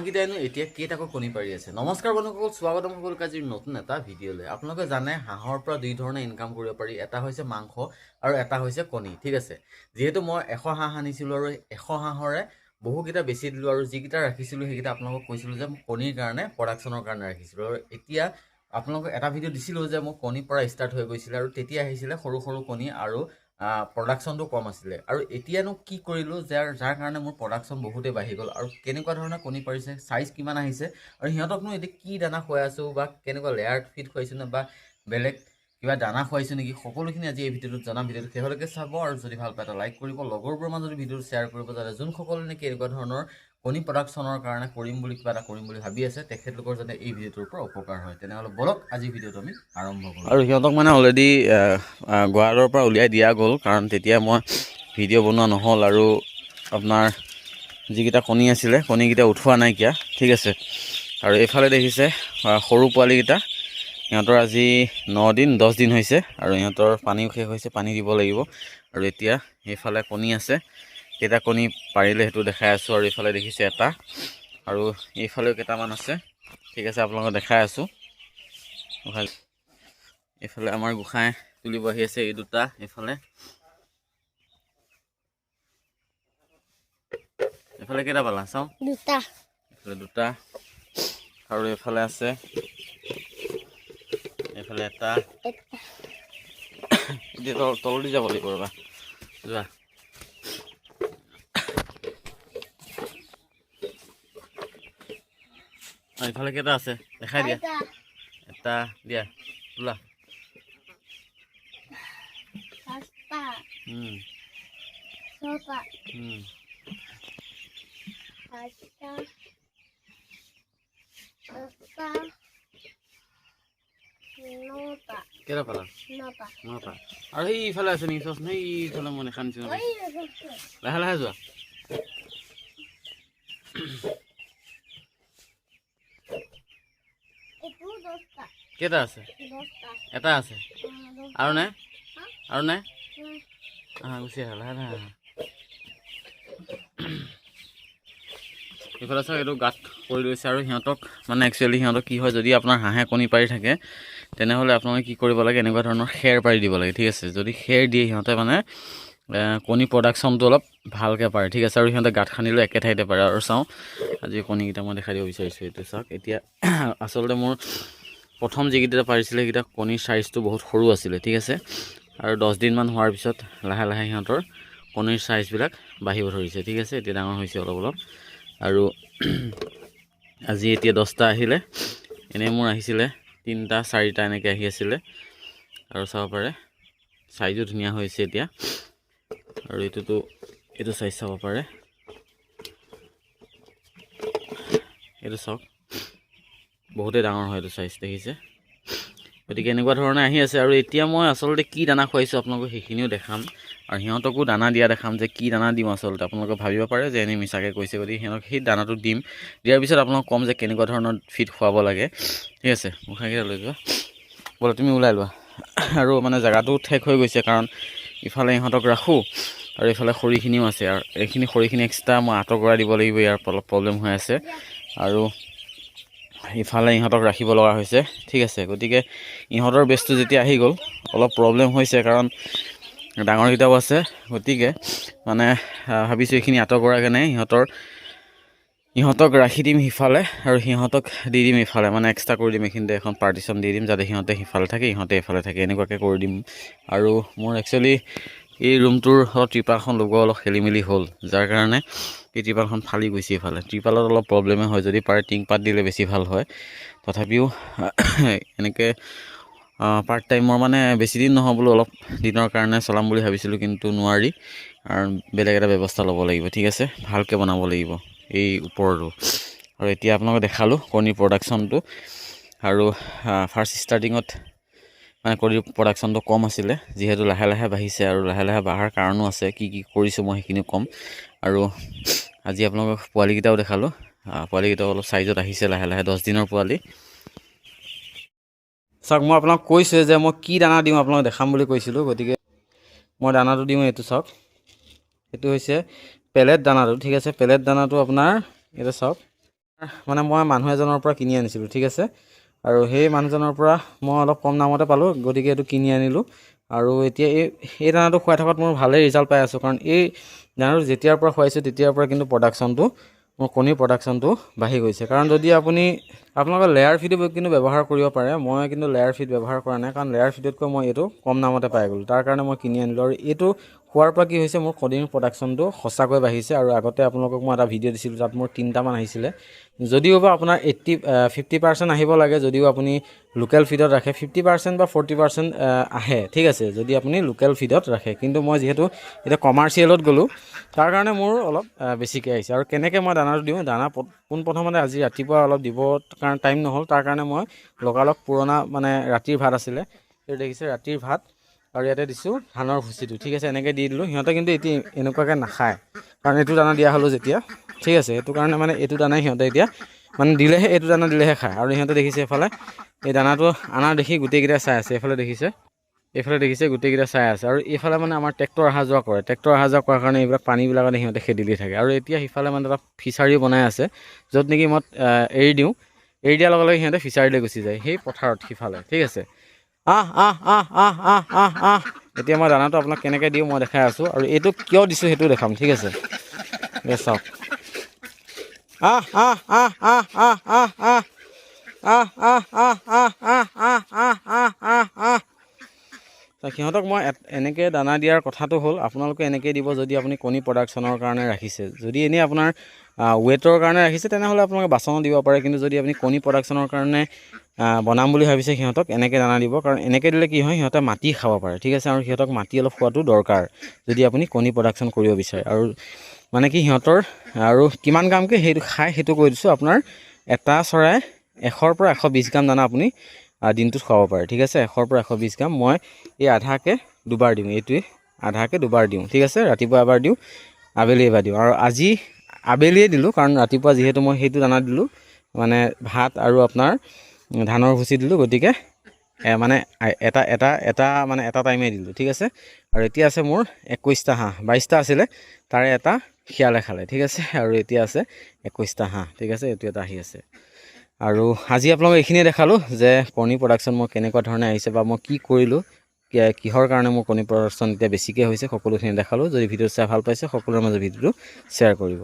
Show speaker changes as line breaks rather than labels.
গিটাইনো এতিয়া কেইটাকৈ কণী পাৰি আছে। নমস্কাৰ বন্ধুসকল, স্বাগতম সকলোকে আজিৰ নতুন এটা ভিডিঅ'লৈ। আপোনালোকে জানে হাঁহৰ পৰা দুই ধৰণে ইনকাম কৰিব পাৰি। এটা হৈছে মাংস আৰু এটা হৈছে কণী। ঠিক আছে, যিহেতু মই 100 হাঁহ আনিছিলোঁ আৰু 100 হাঁহৰে বহুকেইটা বেছি দিলোঁ আৰু যিকেইটা ৰাখিছিলোঁ সেইকেইটা আপোনালোকক কৈছিলোঁ যে কণীৰ কাৰণে প্ৰডাকশ্যনৰ কাৰণে ৰাখিছিলোঁ। আৰু এতিয়া আপোনালোকক এটা ভিডিঅ' দিছিলোঁ যে মোৰ কণীৰ পৰা ষ্টাৰ্ট হৈ গৈছিলে আৰু তেতিয়া আহিছিলে সৰু সৰু কণী আৰু প্ৰডাকশ্যনটো কম আছিলে। আৰু এতিয়ানো কি কৰিলোঁ যাৰ কাৰণে মোৰ প্ৰডাকশ্যন বহুতেই বাঢ়ি গ'ল আৰু কেনেকুৱা ধৰণৰ কণী পাৰিছে, চাইজ কিমান আহিছে আৰু সিহঁতকনো এতিয়া কি দানা খুৱাই আছোঁ বা কেনেকুৱা লেয়াৰ ফিড খুৱাইছোঁ নে বা বেলেগ কিবা দানা খুৱাইছোঁ নেকি, সকলোখিনি আজি এই ভিডিঅ'টোত জনাম। ভিডিঅ'টো শেষলৈকে চাব আৰু যদি ভাল পায় এটা লাইক কৰিব, লগৰবোৰৰ মাজত ভিডিঅ'টো শ্বেয়াৰ কৰিব, যাতে যোনসকলে নেকি এনেকুৱা ধৰণৰ কণী প্ৰডাকশ্যনৰ কাৰণে কিবা এটা কৰিম বুলি ভাবি আছে তেখেতলোকৰ যাতে এই ভিডিঅ'টোৰ পৰা উপকাৰ হয়। তেনেহ'লে বলক আজি ভিডিঅ'টো আমি আৰম্ভ কৰোঁ। আৰু সিহঁতক মানে অলৰেডি গঁৰালৰ পৰা উলিয়াই দিয়া গ'ল, কাৰণ তেতিয়া মই ভিডিঅ' বনোৱা নহ'ল আৰু আপোনাৰ যিকেইটা কণী আছিলে কণীকেইটা উঠোৱা নাইকিয়া। ঠিক আছে, আৰু এইফালে দেখিছে সৰু পোৱালিকেইটা, সিহঁতৰ আজি 9 দিন 10 দিন হৈছে আৰু সিহঁতৰ পানীও শেষ হৈছে, পানী দিব লাগিব। আৰু এতিয়া এইফালে কণী আছে, কেইটা কণী পাৰিলে সেইটো দেখাই আছোঁ। আৰু এইফালে দেখিছে এটা আৰু এইফালেও কেইটামান আছে। ঠিক আছে, আপোনালোকক দেখাই আছোঁ। এইফালে আমাৰ গোসাঁই তুলিব আহি আছে, এই দুটা এইফালে কেইটা পালা চাওঁ, দুটা, এইফালে দুটা আৰু এইফালে আছে, এইফালে এটা। এতিয়া তলদি যাব লাগিব, ৰ'বা যোৱা। এইফালে কেইটা আছে দেখাই দিয়া, এটা দিয়া তোলা। কেইটা পালা? নটা। আৰু সেইফালে আছে নেকি চোৱাচোন, সেইফালে মই দেখা নিচিনা লাহে লাহে যোৱা। কেইটা আছে? এটা আছে আৰু নাই? আৰু নাই? গুচি আহা লাহে লাহে আহা। এইফালে চাওক, এইটো গাঁত কৰি লৈছে আৰু সিহঁতক মানে একচুৱেলি সিহঁতক কি হয়, যদি আপোনাৰ হাঁহে কণী পাৰি থাকে তেনেহ'লে আপোনালোকে কি কৰিব লাগে, এনেকুৱা ধৰণৰ খেৰ পাৰি দিব লাগে। ঠিক আছে, যদি খেৰ দিয়ে সিহঁতে মানে কণী প্ৰডাকশ্যনটো অলপ ভালকৈ পাৰে। ঠিক আছে, আৰু সিহঁতে গাঁত খান্দিলেও একে ঠাইতে পাৰে। আৰু চাওঁ আজি কণীকেইটা মই দেখাই দিব বিচাৰিছোঁ, এইটো চাওক। এতিয়া আচলতে মোৰ প্ৰথম যিকেইটা পাৰিছিলে সেইকেইটা কণীৰ চাইজটো বহুত সৰু আছিলে। ঠিক আছে, আৰু 10 দিনমান হোৱাৰ পিছত লাহে লাহে সিহঁতৰ কণীৰ চাইজবিলাক বাঢ়িব ধৰিছে। ঠিক আছে, এতিয়া ডাঙৰ হৈছে অলপ অলপ। আৰু আজি এতিয়া 10টা আহিলে, এনেই মোৰ আহিছিলে 3টা 4টা এনেকৈ আহি আছিলে। আৰু চাব পাৰে চাইজো ধুনীয়া হৈছে এতিয়া। আৰু এইটো চাইজ চাব পাৰে, এইটো চাওক বহুতেই ডাঙৰ হয় এইটো চাইজ, দেখিছে। গতিকে এনেকুৱা ধৰণে আহি আছে। আৰু এতিয়া মই আচলতে কি দানা খুৱাইছোঁ আপোনালোকক সেইখিনিও দেখাম, আৰু সিহঁতকো দানা দিয়া দেখাম যে কি দানা দিওঁ। আচলতে আপোনালোকে ভাবিব পাৰে যে এনেই মিছাকৈ কৈছে, গতিকে সিহঁতক সেই দানাটো দিম। দিয়াৰ পিছত আপোনালোকক ক'ম যে কেনেকুৱা ধৰণৰ ফিড খুৱাব লাগে। ঠিক আছে, মুখাকেইটা লৈ যোৱা, ব'লা তুমি ওলাই লোৱা। আৰু মানে জেগাটো ঠেক হৈ গৈছে, কাৰণ ইফালে ইহঁতক ৰাখোঁ আৰু এইফালে খৰিখিনিও আছে। আৰু এইখিনি খৰিখিনি এক্সট্ৰা মই আঁতৰ কৰাই দিব লাগিব, ইয়াৰ অলপ প্ৰব্লেম হৈ আছে। আৰু ইফালে ইহঁতক ৰাখিব লগা হৈছে। ঠিক আছে, গতিকে ইহঁতৰ বেচটো যেতিয়া আহি গ'ল অলপ প্ৰব্লেম হৈছে, কাৰণ ডাঙৰকেইটাও আছে। গতিকে মানে ভাবিছোঁ এইখিনি আঁতৰ কৰাৰ কাৰণে ইহঁতক ৰাখি দিম সিফালে, আৰু সিহঁতক দি দিম ইফালে, মানে এক্সট্ৰা কৰি দিম এইখিনিতে এখন পাৰ্টিশ্যন দি দিম, যাতে সিহঁতে সিফালে থাকে ইহঁতে এইফালে থাকে, এনেকুৱাকৈ কৰি দিম। আৰু মোৰ একচুৱেলি এই ৰুমটোৰ ত্ৰিপালখন লগোৱা অলপ খেলি মেলি হ'ল, যাৰ কাৰণে এই ত্ৰিপালখন ফালি গৈছে। এইফালে ত্ৰিপালত অলপ প্ৰব্লেমে হয়, যদি পাৰে টিংপাত দিলে বেছি ভাল হয়। তথাপিও এনেকৈ পাৰ্ট টাইমৰ মানে বেছি দিন নহয় বোলো, অলপ দিনৰ কাৰণে চলাম বুলি ভাবিছিলোঁ, কিন্তু নোৱাৰি, আৰু বেলেগ এটা ব্যৱস্থা ল'ব লাগিব। ঠিক আছে, ভালকৈ বনাব লাগিব এই ওপৰটো। আৰু এতিয়া আপোনালোকে দেখালোঁ কণীৰ প্ৰডাকশ্যনটো। আৰু ফাৰ্ষ্ট ষ্টাৰ্টিঙত মানে কণীৰ প্ৰডাকশ্যনটো কম আছিলে, যিহেতু লাহে লাহে বাঢ়িছে, আৰু লাহে লাহে বঢ়াৰ কাৰণো আছে। কি কৰিছোঁ মই সেইখিনিও ক'ম। আৰু আজি আপোনালোকক পোৱালিকেইটাও দেখালোঁ, পোৱালিকেইটাও অলপ চাইজত আহিছে লাহে লাহে, 10 দিনৰ পোৱালি। চাওক, মই আপোনাক কৈছোঁ যে মই কি দানা দিওঁ আপোনাক দেখাম বুলি কৈছিলোঁ, গতিকে মই দানাটো দিওঁ। এইটো চাওক, এইটো হৈছে পেলেট দানাটো। ঠিক আছে, পেলেট দানাটো আপোনাৰ এইটো চাওক,
মানে মই মানুহ এজনৰ পৰা কিনি আনিছিলোঁ, ঠিক আছে। আৰু সেই মানুহজনৰ পৰা মই অলপ কম দামতে পালোঁ, গতিকে এইটো কিনি আনিলোঁ। আৰু এতিয়া এই দানাটো খুৱাই থকাত মোৰ ভালেই ৰিজাল্ট পাই আছোঁ, কাৰণ এই দানাটো যেতিয়াৰ পৰা খুৱাইছোঁ তেতিয়াৰ পৰা কিন্তু মোৰ কণীৰ প্ৰডাকশ্যনটো বাঢ়ি গৈছে। কাৰণ যদি আপোনালোকে লেয়াৰ ফিডো কিন্তু ব্যৱহাৰ কৰিব পাৰে। মই কিন্তু লেয়াৰ ফিড ব্যৱহাৰ কৰা নাই, কাৰণ লেয়াৰ ফিডতকৈ মই এইটো কম দামতে পাই গ'লোঁ, তাৰ কাৰণে মই কিনি আনিলোঁ। আৰু এইটো খোৱাৰ পৰা কি হৈছে, মোৰ কণীৰ প্ৰডাকশ্যনটো সঁচাকৈ বাঢ়িছে। আৰু আগতে আপোনালোকক মই এটা ভিডিঅ' দিছিলোঁ, তাত মোৰ 3টামান আহিছিলে। যদিওবা আপোনাৰ 50% আহিব লাগে, যদিও আপুনি লোকেল ফিডত ৰাখে 50% বা 40% আহে, ঠিক আছে, যদি আপুনি লোকেল ফিডত ৰাখে। কিন্তু মই যিহেতু এতিয়া কমাৰ্চিয়েলত গ'লোঁ, তাৰ কাৰণে মোৰ অলপ বেছিকৈ আহিছে। আৰু কেনেকৈ মই দানাটো দিওঁ, দানা পোনপ্ৰথমতে আজি ৰাতিপুৱা অলপ দিবৰ কাৰণে টাইম নহ'ল, তাৰ কাৰণে মই লগালগ পুৰণা মানে ৰাতিৰ ভাত আছিলে, সেইটো দেখিছে ৰাতিৰ ভাত, আৰু ইয়াতে দিছোঁ ধানৰ ভুচিটো, ঠিক আছে, এনেকৈ দি দিলোঁ। সিহঁতে কিন্তু এতিয়া এনেকুৱাকৈ নাখায়, কাৰণ এইটো দানা দিয়া হ'লোঁ যেতিয়া, ঠিক আছে, সেইটো কাৰণে মানে এইটো দানাই সিহঁতে এতিয়া মানে দিলেহে, এইটো দানা দিলেহে খায়। আৰু সিহঁতে দেখিছে এইফালে এই দানাটো আনা দেখি গোটেইকেইটা চাই আছে, এইফালে দেখিছে গোটেইকেইটা চাই আছে। আৰু এইফালে মানে আমাৰ ট্ৰেক্টৰ অহা যোৱা কৰে, ট্ৰেক্টৰ অহা যোৱা কৰাৰ কাৰণে এইবিলাক পানীবিলাকত সিহঁতে খেদিলি থাকে। আৰু এতিয়া সিফালে মানে এটা ফিচাৰী বনাই আছে, য'ত নেকি মই এৰি দিওঁ, এৰি দিয়াৰ লগে লগে সিহঁতে ফিচাৰীলৈ গুচি যায়, সেই পথাৰত সিফালে, ঠিক আছে। এতিয়া মই দানাটো আপোনাক কেনেকৈ দিওঁ মই দেখাই আছোঁ, আৰু এইটো কিয় দিছোঁ সেইটো দেখাম, ঠিক আছে। চাওক, সিহঁতক মই এনেকৈ দানা দিয়াৰ কথাটো হ'ল, আপোনালোকে এনেকৈ দিব যদি আপুনি কণী প্ৰডাকশ্যনৰ কাৰণে ৰাখিছে। যদি এনেই আপোনাৰ ৱেটৰ কাৰণে ৰাখিছে, তেনেহ'লে আপোনালোকে বাচনত দিব পাৰে। কিন্তু যদি আপুনি কণী প্ৰডাকশ্যনৰ কাৰণে বনাম বুলি ভাবিছে, সিহঁতক এনেকৈ দানা দিব, কাৰণ এনেকৈ দিলে কি হয়, সিহঁতে মাটি খাব পাৰে, ঠিক আছে। আৰু সিহঁতক মাটি অলপ খোৱাটো দৰকাৰ যদি আপুনি কণী প্ৰডাকশ্যন কৰিব বিচাৰে। আৰু মানে কি সিহঁতৰ আৰু কিমান গ্ৰামকৈ সেইটো খায় সেইটো কৈ দিছোঁ। আপোনাৰ এটা চৰাই 100 পৰা 120 গ্ৰাম দানা আপুনি দিনটোত খুৱাব পাৰে, ঠিক আছে। 100 পৰা 120 গ্ৰাম মই এই আধাকৈ দুবাৰ দিওঁ, এইটোৱে আধাকৈ দুবাৰ দিওঁ, ঠিক আছে। ৰাতিপুৱা এবাৰ দিওঁ, আবেলি এবাৰ দিওঁ। আৰু আজি আবেলিয়ে দিলোঁ, কাৰণ ৰাতিপুৱা যিহেতু মই সেইটো দানা দিলোঁ, মানে ভাত আৰু আপোনাৰ ধানৰ ভুচি দিলোঁ, গতিকে মানে এটা টাইমে দিলোঁ, ঠিক আছে। আৰু এতিয়া আছে মোৰ 21টা হাঁহ, 22টা আছিলে, তাৰে এটা শিয়ালে খালে, ঠিক আছে। আৰু এতিয়া আছে 21টা হাঁহ, ঠিক আছে, এইটো এটা আহি আছে। আৰু আজি আপোনালোকক এইখিনিয়ে দেখালোঁ যে কণী প্ৰডাকশ্যন মোৰ কেনেকুৱা ধৰণে আহিছে, বা মই কি কৰিলোঁ, কিহৰ কাৰণে মোৰ কণী প্ৰডাকশ্যন এতিয়া বেছিকৈ হৈছে, সকলোখিনি দেখালোঁ। যদি ভিডিঅ'টো চাই ভাল পাইছে, সকলোৰে মাজত ভিডিঅ'টো শ্বেয়াৰ কৰিব।